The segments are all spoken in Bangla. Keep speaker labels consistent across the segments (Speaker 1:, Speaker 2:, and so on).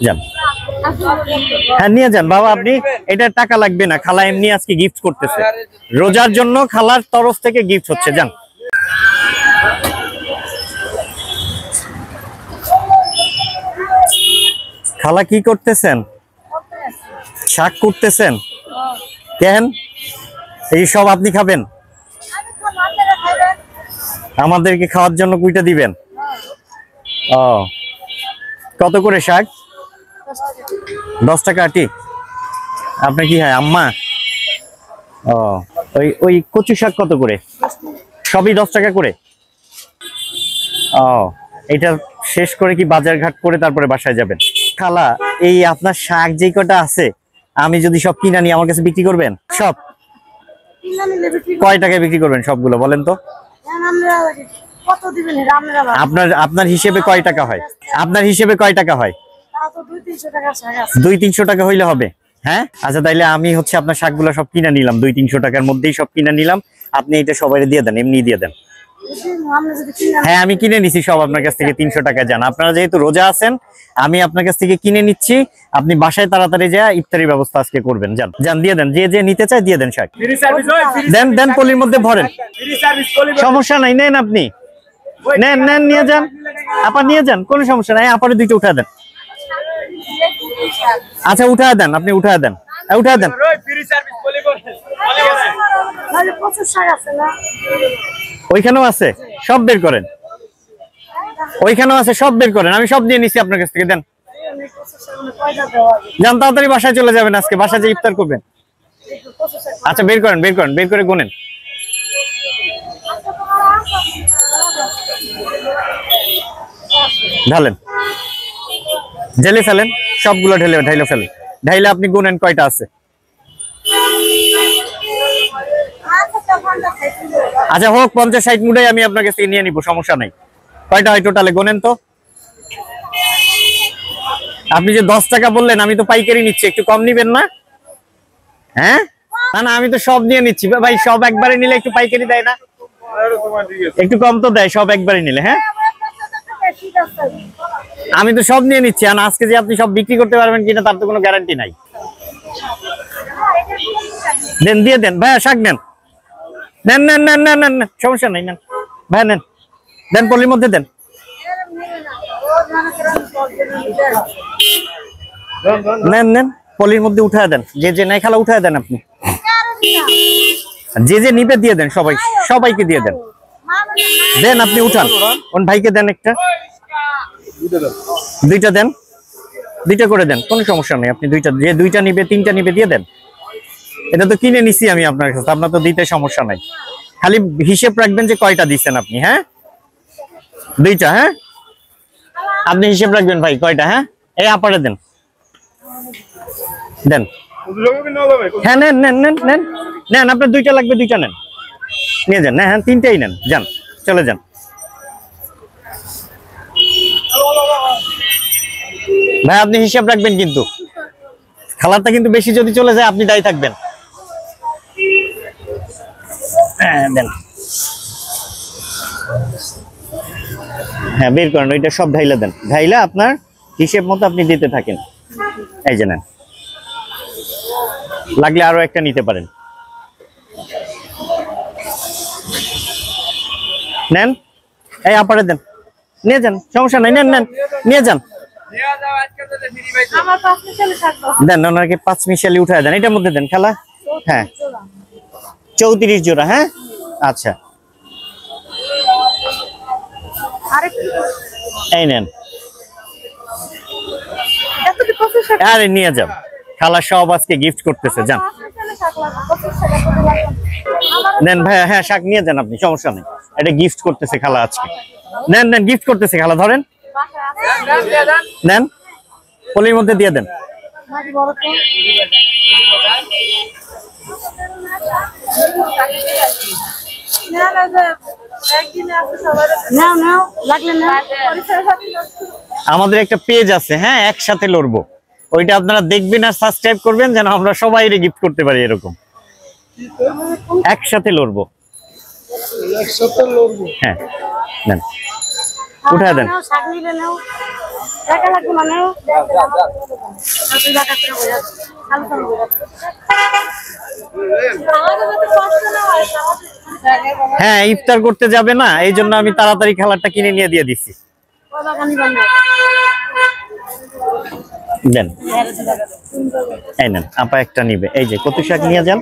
Speaker 1: যান, হ্যাঁ নিয়ে যান বাবা, আপনি এটা টাকা লাগবে না, খালা এমনি আজকে গিফট করতেছে, রোজার জন্য খালার তরফ থেকে গিফট হচ্ছে। যান, খালা কি করতেছেন? শাক করতেছেন কেন? এই সব আপনি খাবেন? আমাদেরকে খাওয়ার জন্য কুইটা দিবেন? ও, কত করে শাক? 10 টাকা আটি। আপনার কি হয় আম্মা? ও, ওই কচু শাক কত করে? সবই 10 টাকা করে। ও, এটা শেষ করে কি বাজার ঘাট করে তারপরে বাসায় যাবেন? খালা, এই আপনার শাক যে কটা আছে আমি যদি সব কিনা নিয়ে আমার কাছে বিক্রি করবেন? সব কয় টাকায় বিক্রি করবেন সবগুলো বলেন তো? আপনার হিসেবে কয় টাকা হয়? আপনার হিসেবে কয় টাকা হয়? 200-300 টাকা হইলে হবে? হ্যাঁ, আচ্ছা তাইলে আমি হচ্ছে আপনার শাকগুলো সব কিনা নিলাম, 200-300 টাকার মধ্যেই সব কিনা নিলাম, আপনি এটা সবাই দিয়ে দেন, এমনি দিয়ে দেন। হ্যাঁ, আমি কিনে নিছি সব আপনার কাছ থেকে 300 টাকা। যান, আপনারা যেহেতু রোজা আছেন আমি আপনার কাছ থেকে কিনে নিচ্ছি, আপনি বাসায় তাড়াতাড়ি যা ইফতারি ব্যবস্থা আজকে করবেন। যান যান, দিয়ে দেন, যে যে নিতে চায় দিয়ে দেন শাক। দেন দেন, পলির মধ্যে ভরেন, সমস্যা নাই, নেন আপনি নেন নেন, নিয়ে যান আপা, নিয়ে যান, কোনো সমস্যা নাই। আপারে দুইটা উঠা দেন। আচ্ছা উঠা দেন, আপনি উঠা দেন, উঠা দেন। ওইখানেও আছে, সব বের করেন, ওইখানেও আছে, সব বের করেন, আমি সব নিয়ে নিচ্ছি আপনার কাছ থেকে। দেন, যান তাড়াতাড়ি বাসায় চলে যাবেন, আজকে বাসায় যে ইফতার করবেন। আচ্ছা বের করেন, বের করেন, বের করে গুনেন। ঢালেন, ঢেলে ফেলেন, সবগুলো ঢেলে ফেলেন, ঢাইলে আপনি গুনেন কয়টা আছে। আচ্ছা হোক, 50-60 মুঠাই আমি আপনার কাছ থেকে নিয়ে নিবো, সমস্যা নাই। কয়টা হয় টোটালে গোনেন তো? আপনি যে 10 টাকা বললেন, আমি তো পাইকারি নিচ্ছি, একটু কম নিবেন না? হ্যাঁ, না না, আমি তো সব নিয়ে নিচ্ছি ভাই, সব একবারে নিলে একটু পাইকারি দেয় না? একটু কম তো দেয় সব একবারে নিলে। হ্যাঁ, আমি তো সব নিয়ে নিচ্ছি, আর আজকে যে আপনি সব বিক্রি করতে পারবেন কিনা তার তো কোনো গ্যারান্টি নাই। দেন, দিয়ে দেন ভাইয়া, শাক নেন, নেন নেন নেন নেন নেন, সমস্যা নাই, নেন ভাইয়া, নেন দেন, পলির মধ্যে দেন। নেন নেন, পলির মধ্যে উঠায় দেন, যে যে নাই খালা উঠায় দেন, আপনি যে যে নিবে দিয়ে দেন, সবাইকে দিয়ে দেন। দেন আপনি উঠান, কোন ভাইকে দেন, একটা দুইটা দেন, দুইটা করে দেন, কোনো সমস্যা নেই। আপনি দুইটা, যে দুইটা নিবে 3টা নিবে দিয়ে দেন। এটা তো কিনে নিছি আমি আপনার কাছে, আপনার তো দিতে সমস্যা নাই, খালি হিসেব রাখবেন যে কয়টা দিচ্ছেন আপনি। হ্যাঁ, 2টা। হ্যাঁ, আপনি হিসেব রাখবেন ভাই কয়টা। হ্যাঁ, এই আপারে দেন, দেন। হ্যাঁ নেন নেন নেন নেন নেন, আপনার 2টা লাগবে, 2টা নেন, নিয়ে যান। হ্যাঁ, 3টাই নেন, যান, চলে যান ভাই, আপনি হিসাব রাখবেন কিন্তু, খালারটা কিন্তু বেশি যদি চলে যায় আপনি দায়ী থাকবেন। হ্যাঁ দেন, হ্যাঁ বের করেন, ওইটা সব ঢাইলা দেন, ঢাইলা আপনার হিসেব মতো আপনি দিতে থাকেন। এই যে নেন, লাগলে আরো একটা নিতে পারেন, নেন। এই আপারে দেন, নিয়ে যান, সমস্যা নাই, নেন নেন, নিয়ে যান, দেন ওনাকে 5 মিশালি উঠায় দেন, এটার মধ্যে দেন খালা। হ্যাঁ, 34 জোড়া। হ্যাঁ, আচ্ছা এই নেন, আরে নিয়ে যান, খালা সব আজকে গিফট করতেছে। যান, নেন ভাইয়া, হ্যাঁ শাক নিয়ে যান আপনি, সমস্যা নেই, এটা গিফট করতেছে খালা আজকে। নেন নেন, গিফট করতেছে খালা, ধরেন নেন, পলির মধ্যে দিয়ে দেন। আমাদের একটা পেজ আছে, হ্যাঁ একসাথে লড়বো, ওইটা আপনারা দেখবেন আর সাবস্ক্রাইব করবেন, যেন আমরা সবাই গিফট করতে পারি এরকম। একসাথে লড়বো, হ্যাঁ নেন। উঠায় দেন। হ্যাঁ, ইফতার করতে যাবে না, এই জন্য আমি তাড়াতাড়ি খালারটা কিনে নিয়ে দিয়ে দিচ্ছি। দেন, এই নেন, আপা একটা নিবে। এই যে কত শাক নিয়ে যান।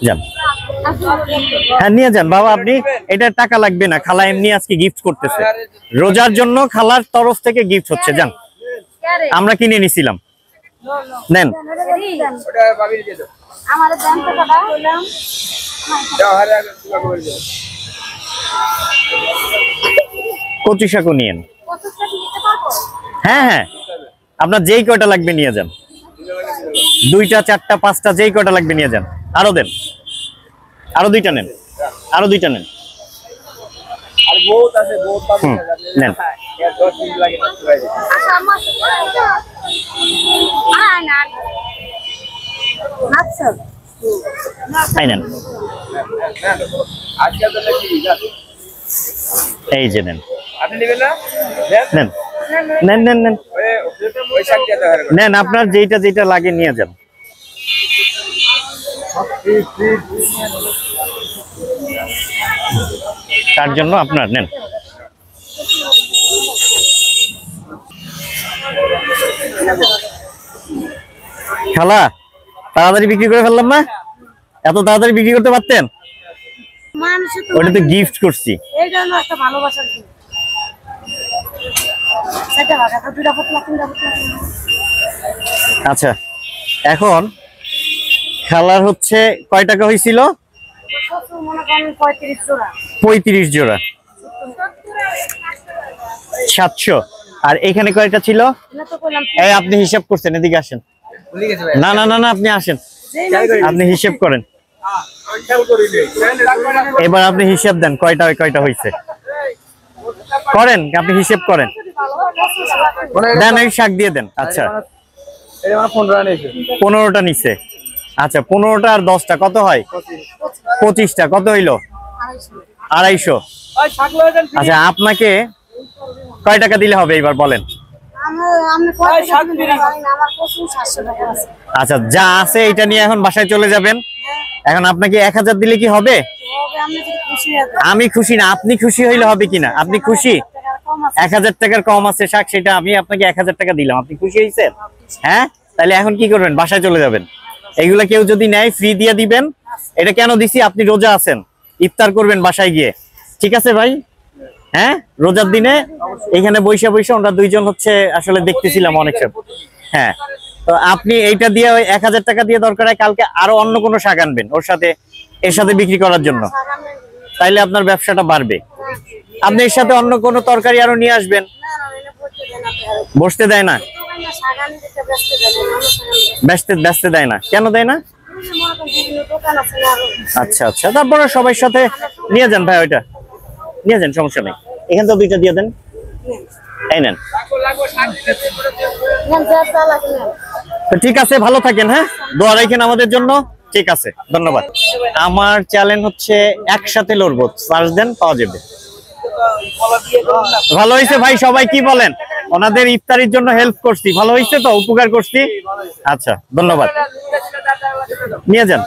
Speaker 1: যান, হ্যাঁ নিয়ে যান বাবা। আপনি, এটা টাকা লাগবে না, খালা এমনি আজকে গিফট করতেছে, রোজার জন্য খালার তরফ থেকে গিফট হচ্ছে। যান, আমরা কিনে নিছিলাম, নেন। কচু শাকও নিয়েন। হ্যাঁ হ্যাঁ, আপনার যেই কয়টা লাগবে নিয়ে যান, 2টা 4টা 5টা যেই কয়টা লাগবে নিয়ে যান। আরো দেন, আরো 2টা নেন, আরো 2টা নেন। নেন, নেন, এই যে নেন, নেন নেন নেন নেন নেন, আপনার যেটা যেটা লাগে নিয়ে যান। তার জন্য আপনার নেন। খালা, তাড়াতাড়ি বিক্রি করে ফেললাম না? এত তাড়াতাড়ি বিক্রি করতে পারতেন? ওটা তো গিফট করছি। আচ্ছা, এখন খালার হচ্ছে কয় টাকা হয়েছিল? 35 জোড়া, 700। আর এখানে কয়টা ছিল? এই আপনি হিসাব করছেন, এদিকে আসেন। না না না না, আপনি আসেন, আপনি হিসাব করেন। এবার আপনি হিসাব দেন, কয়টা কয়টা হয়েছে করেন, আপনি হিসাব করেন। দেন, এই শাক দিয়ে দেন। আচ্ছা, 15টা নিচে। আচ্ছা, 15টা আর 10টা কত হয়? 25টা। কত হইলো? 250। আচ্ছা, আপনাকে কয় টাকা দিলে হবে এবার বলেন? আচ্ছা, যা আছে এটা নিয়ে এখন বাসায় চলে যাবেন। এখন আপনাকে 1000 দিলে কি হবে? আমি খুশি না, আপনি খুশি হইলে হবে কিনা? আপনি খুশি? 1000 টাকার কম আছে শাক, সেটা আমি আপনাকে 1000 টাকা দিলাম, আপনি খুশি হয়েছেন? হ্যাঁ, তাহলে এখন কি করবেন? বাসায় চলে যাবেন। এগুলা কেউ যদি নেয় ফ্রি দিয়ে দিবেন। এটা কেন দিছি? আপনি রোজা আছেন, ইফতার করবেন বাসায় গিয়ে, ঠিক আছে ভাই? হ্যাঁ, রোজার দিনে এখানে বৈশা বৈশা আমরা দুইজন হচ্ছে আসলে দেখতেছিলাম অনেক সব। হ্যাঁ, তো আপনি এইটা দিয়ে ওই 1000 টাকা দিয়ে দরকার হয় কালকে আরো অন্য কোনো শাক আনবেন ওর সাথে, এর সাথে বিক্রি করার জন্য, তাইলে আপনার ব্যবসাটা বাড়বে। আপনি এর সাথে অন্য কোনো তরকারি আরো নিয়ে আসবেন। বসতে দেয় না? ব্যস্তে দেয় না? কেন দেয় না? আচ্ছা আচ্ছা, তারপরে সবার সাথে নিয়ে যান ভাই, ওইটা নিয়ে যান, সমস্যা নেই। এখান থেকে 2টা দিয়ে দেন, এই নেন। তো ঠিক আছে, ভালো থাকেন। হ্যাঁ, দোয়া রাখেন আমাদের জন্য। ঠিক আছে, ধন্যবাদ। আমার চ্যানেল হচ্ছে একসাথে লড়বো, সার্চ দেন, পাওয়া যাবে। ভালো হয়েছে ভাই, সবাই কি বলেন? ওনাদের ইফতারির জন্য হেল্প করছি, ভালো হয়েছে তো? উপকার করছি। আচ্ছা, ধন্যবাদ, নিয়ে যান।